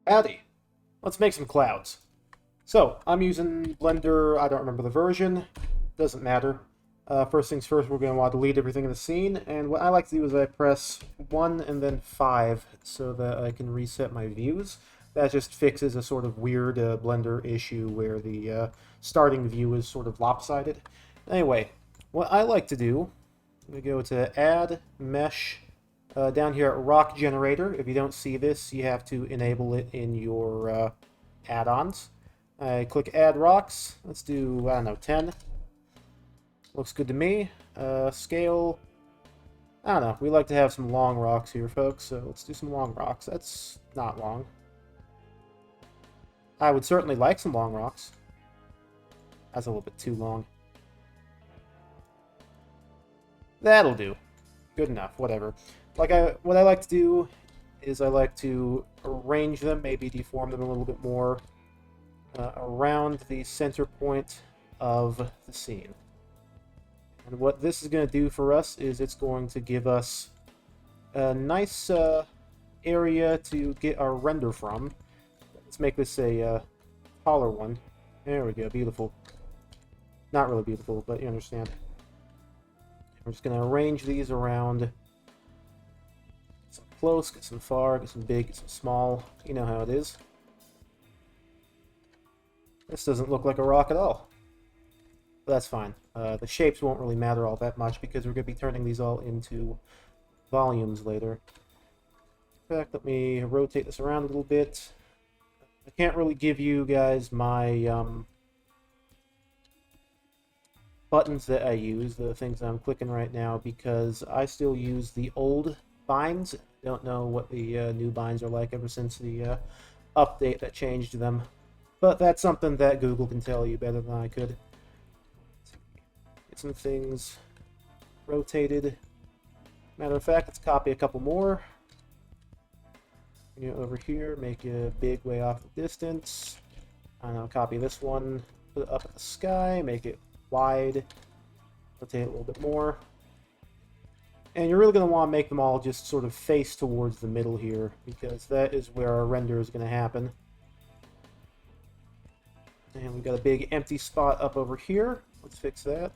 Howdy! Let's make some clouds. So, I'm using Blender, I don't remember the version, doesn't matter. First things first, we're going to want to delete everything in the scene, and what I like to do is I press 1 and then 5 so that I can reset my views. That just fixes a sort of weird Blender issue where the starting view is sort of lopsided. Anyway, what I like to do, we go to Add, Mesh, down here at Rock Generator. If you don't see this, you have to enable it in your add-ons. I click Add Rocks. Let's do, I don't know, 10. Looks good to me. Scale, I don't know. We like to have some long rocks here, folks, so let's do some long rocks. That's not long. I would certainly like some long rocks. That's a little bit too long. That'll do. Good enough, whatever. What I like to do is I like to arrange them, maybe deform them a little bit more around the center point of the scene. And what this is going to do for us is it's going to give us a nice area to get our render from. Let's make this a taller one. There we go, beautiful. Not really beautiful, but you understand. We're just going to arrange these around. Get some close, get some far, get some big, get some small. You know how it is. This doesn't look like a rock at all. But that's fine. The shapes won't really matter all that much because we're going to be turning these all into volumes later. In fact, let me rotate this around a little bit. I can't really give you guys my buttons that I use, the things I'm clicking right now, because I still use the old binds. Don't know what the new binds are like ever since the update that changed them. But that's something that Google can tell you better than I could. Get some things rotated. Matter of fact, let's copy a couple more. Bring it over here, make it big way off the distance. I don't know, copy this one, put it up in the sky, make it wide, rotate it a little bit more. And you're really going to want to make them all just sort of face towards the middle here, because that is where our render is going to happen. And we've got a big empty spot up over here. Let's fix that.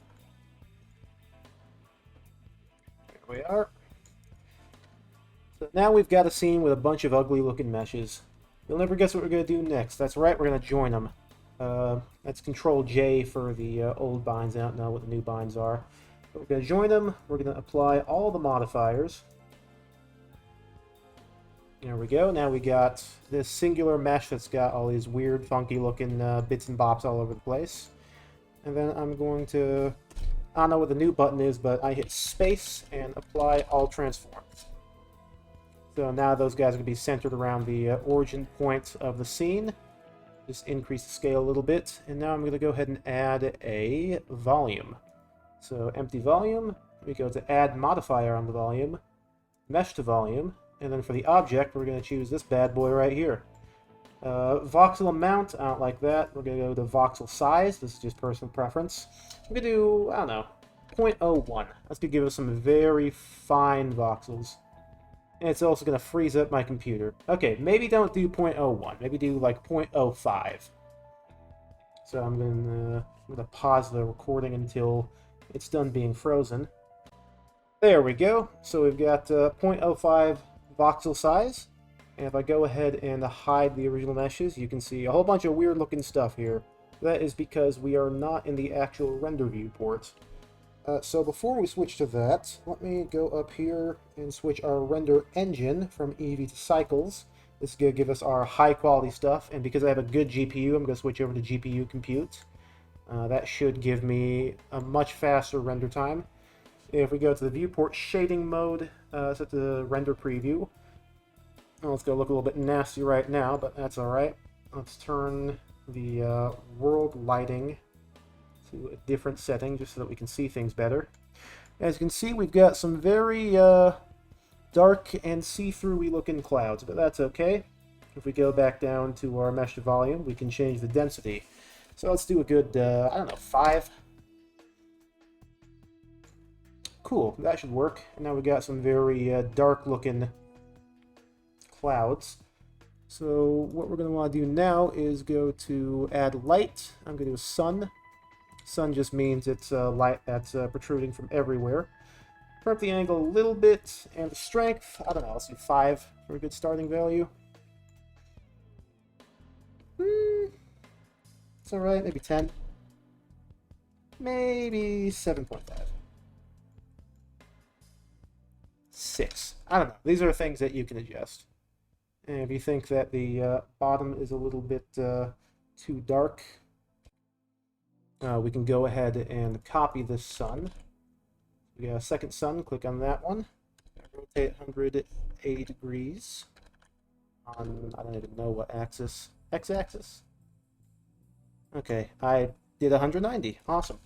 There we are. So now we've got a scene with a bunch of ugly looking meshes. You'll never guess what we're going to do next. That's right, we're going to join them. That's Control J for the old binds. I don't know what the new binds are. But we're going to join them. We're going to apply all the modifiers. There we go. Now we got this singular mesh that's got all these weird, funky looking bits and bops all over the place. And then I'm going to, I don't know what the new button is, but I hit space and apply all transforms. So now those guys are going to be centered around the origin point of the scene. Just increase the scale a little bit. And now I'm going to go ahead and add a volume. So empty volume, we go to add modifier on the volume, mesh to volume, and then for the object, we're going to choose this bad boy right here. Voxel amount, I don't like that. We're going to go to voxel size. This is just personal preference. We're going to do, I don't know, 0.01. That's going to give us some very fine voxels. And it's also going to freeze up my computer. Okay, maybe don't do 0.01. Maybe do like 0.05. So I'm going to pause the recording until it's done being frozen. There we go. So we've got 0.05 voxel size. And if I go ahead and hide the original meshes, you can see a whole bunch of weird looking stuff here. That is because we are not in the actual render viewport. So before we switch to that, let me go up here and switch our render engine from Eevee to Cycles. This is going to give us our high quality stuff, and because I have a good GPU, I'm going to switch over to GPU compute. That should give me a much faster render time. If we go to the viewport shading mode, set to render preview. Well, let's go look a little bit nasty right now, but that's alright. Let's turn the world lighting to a different setting just so that we can see things better. As you can see, we've got some very dark and see-through-y looking clouds, but that's okay. If we go back down to our mesh volume, we can change the density. So let's do a good, I don't know, 5. Cool, that should work. And now we got some very dark looking clouds. So what we're going to want to do now is go to add light. I'm going to do sun. Sun just means it's light that's protruding from everywhere. Turn up the angle a little bit, and the strength, I don't know, let's do 5 for a good starting value. It's alright, maybe 10. Maybe 7.5. 6. I don't know. These are things that you can adjust. And if you think that the bottom is a little bit too dark, we can go ahead and copy this sun. We got a second sun, click on that one. Rotate 180 degrees on, I don't even know what axis. X-axis? Okay, I did 190. Awesome.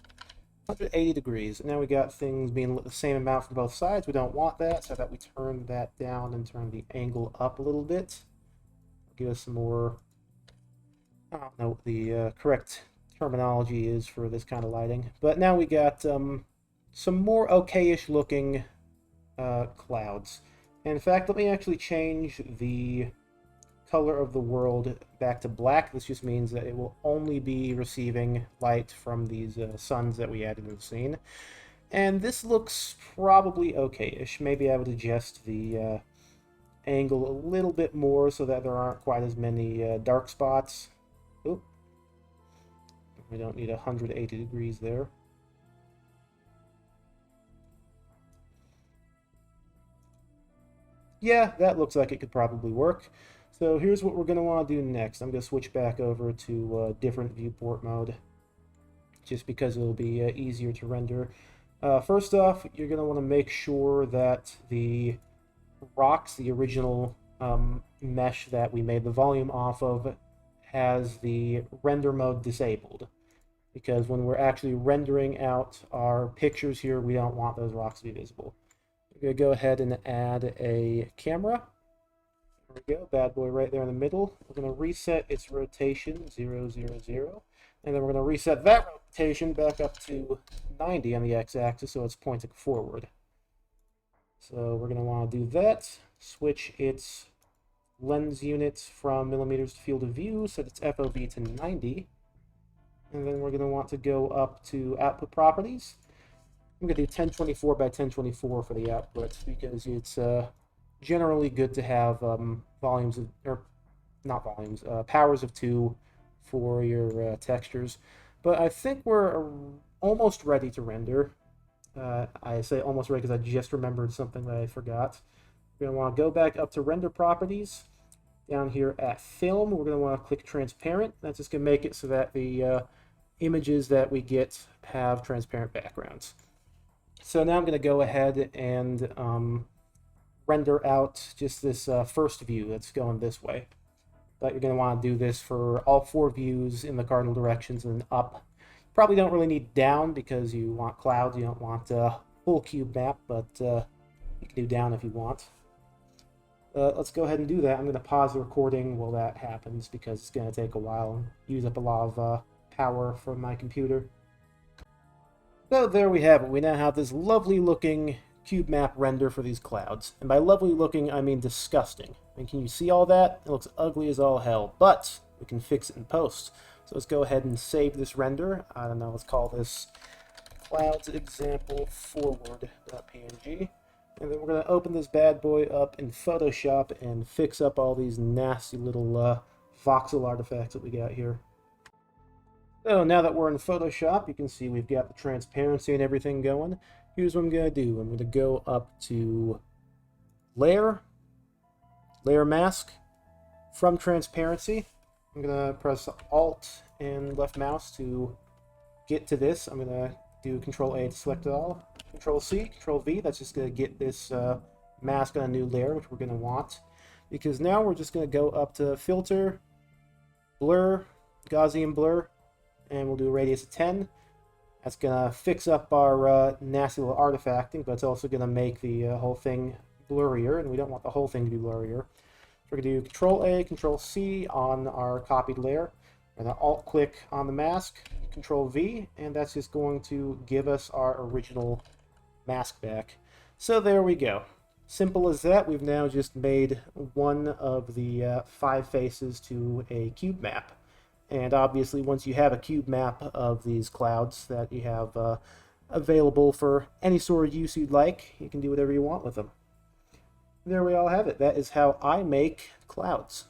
180 degrees. Now we got things being lit the same amount from both sides. We don't want that, so that we turn that down and turn the angle up a little bit. Give us some more, I don't know what the correct terminology is for this kind of lighting. But now we got some more okay-ish looking clouds. And in fact, let me actually change the color of the world back to black. This just means that it will only be receiving light from these suns that we added in the scene. And this looks probably okay-ish. Maybe I would adjust the angle a little bit more so that there aren't quite as many dark spots. Oop. We don't need 180 degrees there. Yeah, that looks like it could probably work. So here's what we're going to want to do next. I'm going to switch back over to different viewport mode, just because it'll be easier to render. First off, you're going to want to make sure that the rocks, the original mesh that we made the volume off of, has the render mode disabled. Because when we're actually rendering out our pictures here, we don't want those rocks to be visible. We're going to go ahead and add a camera. There we go, bad boy right there in the middle. We're going to reset its rotation, 0, 0, 0. And then we're going to reset that rotation back up to 90 on the x-axis, so it's pointing forward. So we're going to want to do that. Switch its lens units from millimeters to field of view, set its FOV to 90. And then we're going to want to go up to output properties. I'm going to do 1024 by 1024 for the output, because it's generally good to have volumes of, or not volumes, powers of 2 for your textures. But I think we're almost ready to render. I say almost ready because I just remembered something that I forgot. We're going to want to go back up to render properties. Down here at film, we're going to want to click transparent. That's just going to make it so that the images that we get have transparent backgrounds. So now I'm going to go ahead and render out just this first view that's going this way. But you're going to want to do this for all 4 views in the cardinal directions and up. Probably don't really need down because you want clouds, you don't want a full cube map, but you can do down if you want. Let's go ahead and do that. I'm going to pause the recording while that happens because it's going to take a while and use up a lot of power from my computer. So there we have it. We now have this lovely looking cube map render for these clouds. And by lovely looking, I mean disgusting. And can you see all that? It looks ugly as all hell, but we can fix it in post. So let's go ahead and save this render. I don't know, let's call this clouds example forward.png. And then we're going to open this bad boy up in Photoshop and fix up all these nasty little voxel artifacts that we got here. So now that we're in Photoshop, you can see we've got the transparency and everything going. Here's what I'm going to do. I'm going to go up to Layer, Layer Mask, from Transparency. I'm going to press Alt and left mouse to get to this. I'm going to do Control A to select it all. Control C, Control V, that's just going to get this mask on a new layer, which we're going to want. Because now we're just going to go up to Filter, Blur, Gaussian Blur, and we'll do a radius of 10. That's going to fix up our nasty little artifacting, but it's also going to make the whole thing blurrier, and we don't want the whole thing to be blurrier. So we're going to do Control A, Control C on our copied layer. We're going to Alt-click on the mask, Control V, and that's just going to give us our original mask back. So there we go. Simple as that, we've now just made one of the 5 faces to a cube map. And obviously, once you have a cube map of these clouds that you have available for any sort of use you'd like, you can do whatever you want with them. There we all have it. That is how I make clouds.